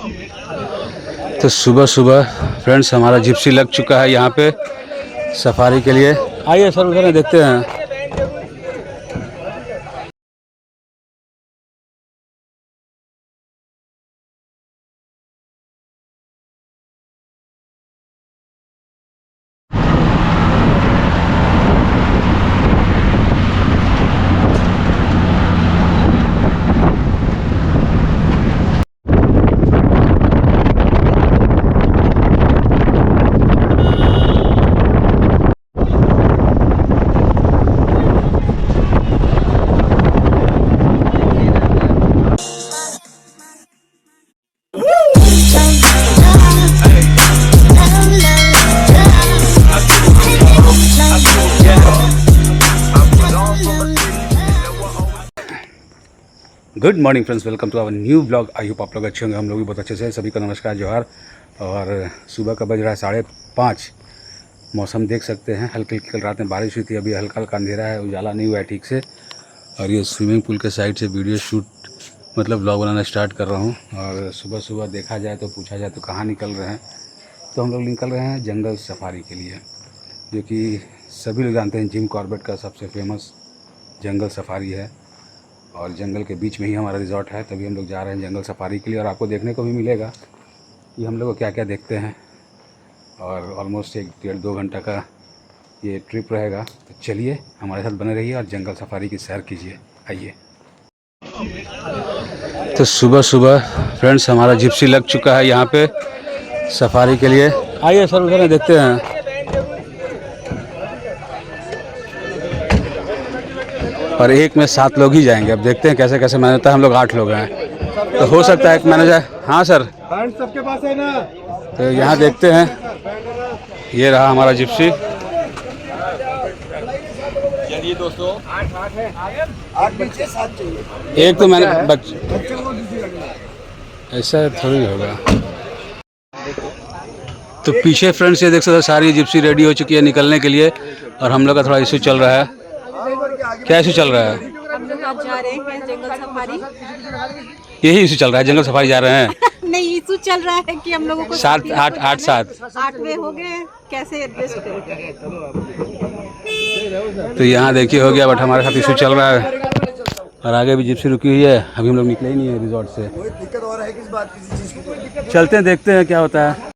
तो सुबह सुबह फ्रेंड्स हमारा जिप्सी लग चुका है यहाँ पे सफारी के लिए। आइए सर उधर देखते हैं। Good morning friends, welcome to our new blog. I hope आप लोग अच्छे होंगे। हम लोग भी बहुत अच्छे से हैं। सभी को नमस्कार, जोहार। और सुबह का बज रहा है 5:30। मौसम देख सकते हैं, हल्की हल्की कल रात में बारिश हुई थी, अभी हल्का हल्का अंधेरा है, उजाला नहीं हुआ है ठीक से। और ये स्विमिंग पूल के साइड से वीडियो शूट मतलब ब्लॉग बनाना स्टार्ट कर रहा हूँ। और सुबह सुबह देखा जाए तो पूछा जाए तो कहाँ निकल रहे हैं, तो हम लोग निकल रहे हैं जंगल सफारी के लिए, जो कि सभी लोग जानते हैं जिम कॉर्बेट का सबसे फेमस जंगल सफारी है। और जंगल के बीच में ही हमारा रिज़ॉर्ट है, तभी हम लोग जा रहे हैं जंगल सफारी के लिए। और आपको देखने को भी मिलेगा कि हम लोग क्या क्या देखते हैं। और ऑलमोस्ट 1-1.5-2 घंटा का ये ट्रिप रहेगा। तो चलिए हमारे साथ बने रहिए और जंगल सफारी की सैर कीजिए। आइए। तो सुबह सुबह फ्रेंड्स हमारा जिप्सी लग चुका है यहाँ पे सफारी के लिए। आइए सर उधर देखते हैं। और एक में 7 लोग ही जाएंगे। अब देखते हैं कैसे कैसे मैनेज होता है। हम लोग 8 लोग हैं, तो हो सकता है एक मैनेजर। हाँ सर, सबके पास है ना। तो यहाँ देखते हैं। ये रहा हमारा जिप्सी। चलिए दोस्तों, 8 बच्चे 7 चाहिए। एक तो मैंने ऐसा थोड़ी होगा। तो पीछे फ्रेंड्स ये देख सकते हैं, सारी जिप्सी रेडी हो चुकी है निकलने के लिए। और हम लोग का थोड़ा इशू चल रहा है। क्या इशू चल रहा है? हम लोग आज जा रहे हैं जंगल सफारी। यही इशू चल रहा है, जंगल सफारी जा रहे हैं। नहीं, इशू चल रहा है कि हम लोगों को 7 8 7 8वें हो गए, कैसे एडजस्ट करें। तो यहाँ देखिए हो गया, बट हमारे साथ इशू चल रहा है। और आगे भी जिप्सी रुकी हुई है, अभी हम लोग निकले ही नहीं है रिजॉर्ट से। दिक्कत और है किस बात किसी चीज की? चलते हैं, देखते हैं क्या होता है।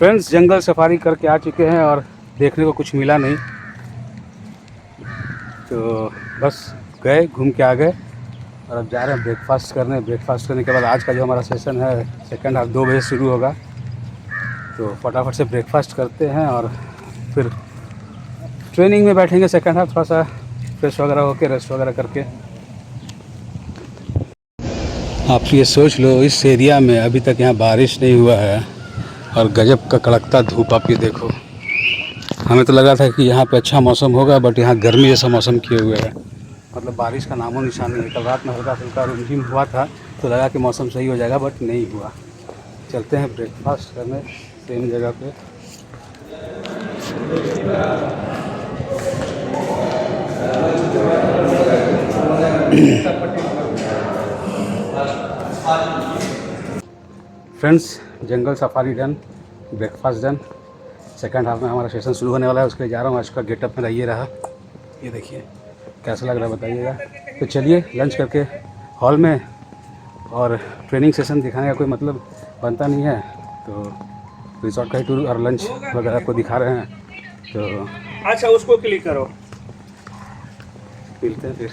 फ्रेंड्स जंगल सफारी करके आ चुके हैं और देखने को कुछ मिला नहीं, तो बस गए घूम के आ गए और अब जा रहे हैं ब्रेकफास्ट करने। ब्रेकफास्ट करने के बाद आज का जो हमारा सेशन है सेकंड हाफ 2 बजे शुरू होगा, तो फटाफट से ब्रेकफास्ट करते हैं और फिर ट्रेनिंग में बैठेंगे सेकंड हाफ, थोड़ा सा फ्रेश वगैरह होके रेस्ट वगैरह करके। आप ये सोच लो इस एरिया में अभी तक यहाँ बारिश नहीं हुआ है और गजब का कड़कता धूप आप ये देखो। हमें तो लगा था कि यहाँ पे अच्छा मौसम होगा, बट यहाँ गर्मी जैसा मौसम किए हुए है, मतलब बारिश का नामो निशान नहीं है। कल रात में हल्का फुल्का रिमझिम हुआ था तो लगा कि मौसम सही हो जाएगा, बट नहीं हुआ। चलते हैं ब्रेकफास्ट करने सेम जगह पे। फ्रेंड्स जंगल safari done, breakfast done, second half में हमारा सेशन शुरू होने वाला है, उसके लिए जा रहा हूँ। आज का गेटअप मेरा ये रहा, ये देखिए कैसा लग रहा है बताइएगा। तो चलिए लंच करके हॉल में, और ट्रेनिंग सेशन दिखाने का कोई मतलब बनता नहीं है, तो रिजॉर्ट का ही टूर और लंच वगैरह आपको दिखा रहे हैं। तो अच्छा उसको क्लिक करो। मिलते हैं फिर।